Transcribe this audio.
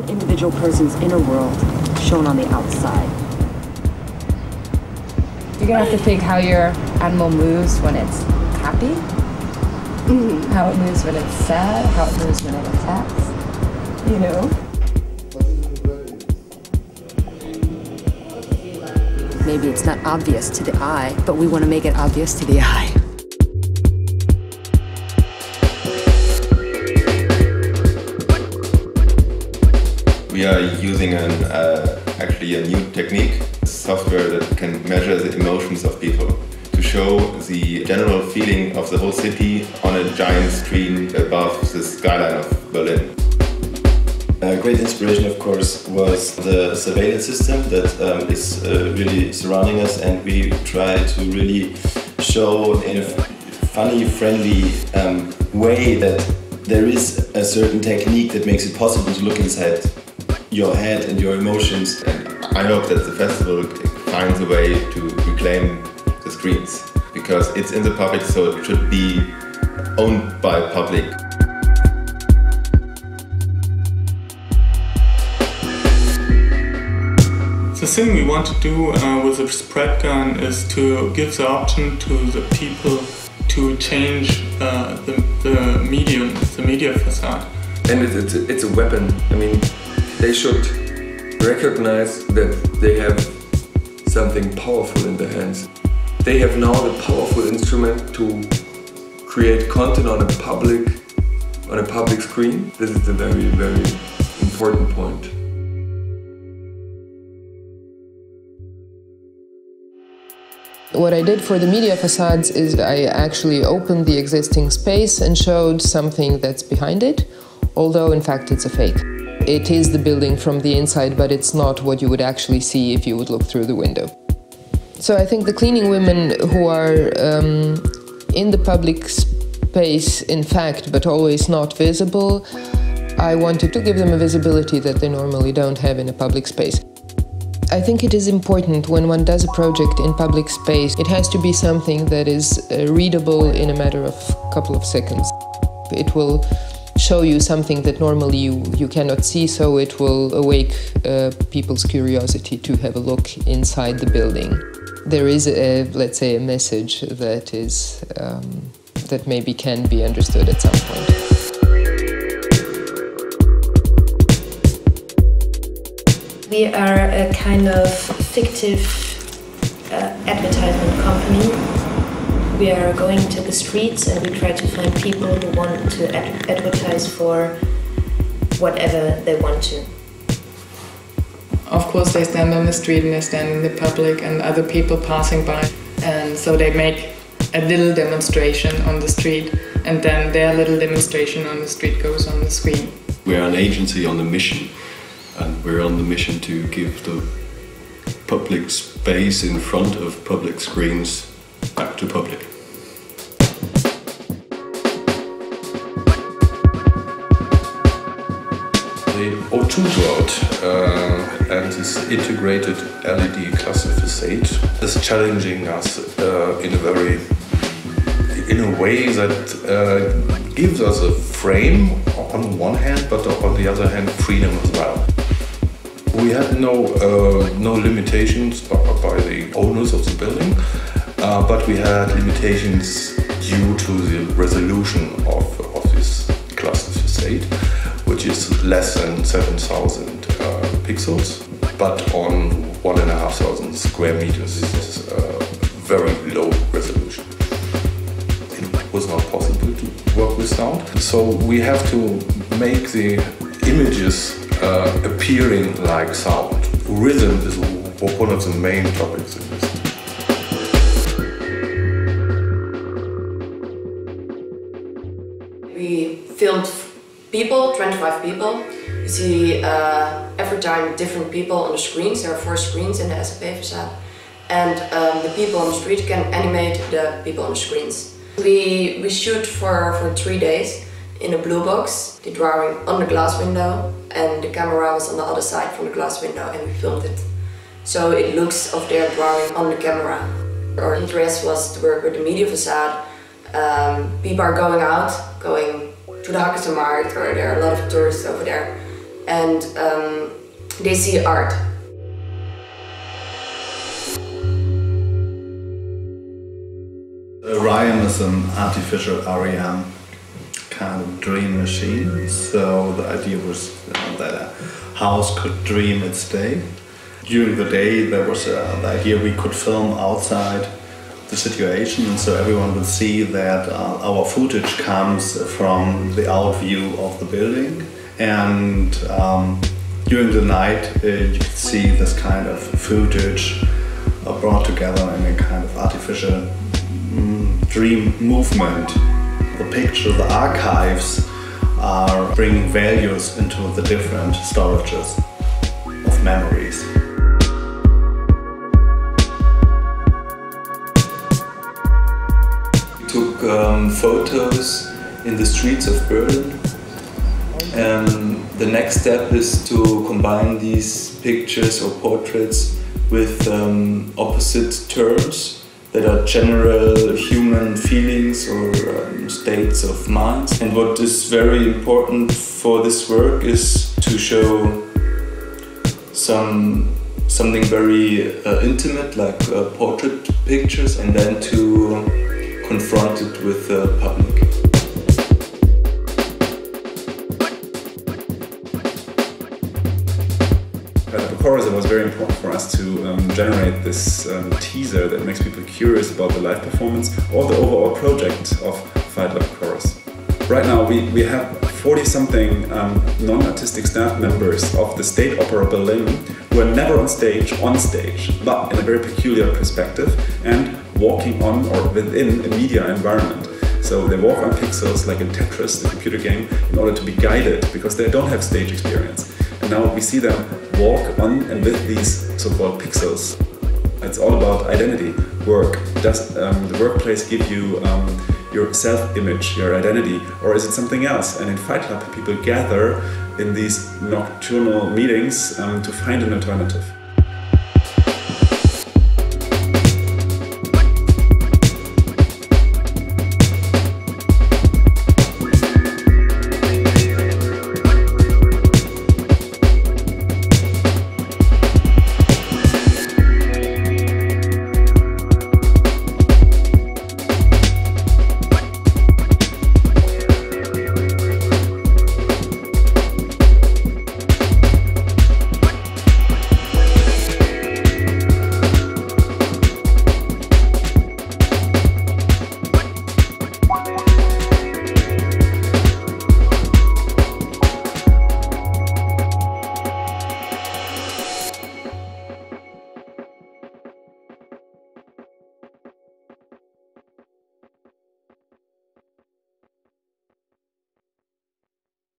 Individual person's inner world shown on the outside. You're gonna have to think how your animal moves when it's happy, how it moves when it's sad, how it moves when it attacks, you know? Maybe it's not obvious to the eye, but we want to make it obvious to the eye. We are using actually a new technique, software that can measure the emotions of people to show the general feeling of the whole city on a giant screen above the skyline of Berlin. A great inspiration, of course, was the surveillance system that is really surrounding us, and we try to really show in a funny, friendly way that there is a certain technique that makes it possible to look inside your head and your emotions. And I hope that the festival finds a way to reclaim the screens, because it's in the public, so it should be owned by public. The thing we want to do with the spread gun is to give the option to the people to change the medium, the media facade. And it's a weapon. I mean, they should recognize that they have something powerful in their hands. They have now the powerful instrument to create content on a public screen. This is a very, very important point. What I did for the media facades is I actually opened the existing space and showed something that's behind it, although in fact it's a fake. It is the building from the inside, but it's not what you would actually see if you would look through the window. So I think the cleaning women who are in the public space, in fact, but always not visible, I wanted to give them a visibility that they normally don't have in a public space. I think it is important when one does a project in public space, it has to be something that is readable in a matter of a couple of seconds. It will show you something that normally you cannot see, so it will awake people's curiosity to have a look inside the building. There is, let's say, a message that is that maybe can be understood at some point. We are a kind of fictive advertisement company. We are going to the streets and we try to find people who want to advertise for whatever they want to. Of course, they stand on the street and they stand in the public and other people passing by. And so they make a little demonstration on the street, and then their little demonstration on the street goes on the screen. We're an agency on a mission, and we're on the mission to give the public space in front of public screens back to public. The O2 road and this integrated LED cluster facade is challenging us in a way that gives us a frame on one hand, but on the other hand freedom as well. We had no limitations by the owners of the building, but we had limitations due to the resolution of this cluster facade, which is less than 7,000 pixels, but on 1,500 square meters. This is a very low resolution. It was not possible to work with sound, so we have to make the images appearing like sound. Rhythm is one of the main topics in this. We filmed people, 25 people. You see every time different people on the screens. There are 4 screens in the SAP facade. And the people on the street can animate the people on the screens. We shoot for 3 days in a blue box, the drawing on the glass window, and the camera was on the other side from the glass window, and we filmed it. So it looks of their drawing on the camera. Our interest was to work with the media facade. People are going out, going to the Gasometer, or there are a lot of tourists over there, and they see art. Orion is an artificial REM kind of dream machine, so the idea was that a house could dream its day. During the day there was the idea we could film outside the situation, and so everyone would see that our footage comes from the out view of the building, and during the night you could see this kind of footage brought together in a kind of artificial dream movement. The picture, the archives are bringing values into the different storages of memories. We took photos in the streets of Berlin. The next step is to combine these pictures or portraits with opposite terms that are general human feelings or states of mind. And what is very important for this work is to show something very intimate, like portrait pictures, and then to confront it with the public. It was very important for us to generate this teaser that makes people curious about the live performance or the overall project of Fight Love Chorus. Right now we have 40-something non-artistic staff members of the State Opera Berlin who are never on stage, but in a very peculiar perspective and walking on or within a media environment. So they walk on pixels like in Tetris, the computer game, in order to be guided because they don't have stage experience. And now we see them walk on and with these so-called pixels. It's all about identity, work. Does the workplace give you your self-image, your identity, or is it something else? And in Fight Club, people gather in these nocturnal meetings to find an alternative.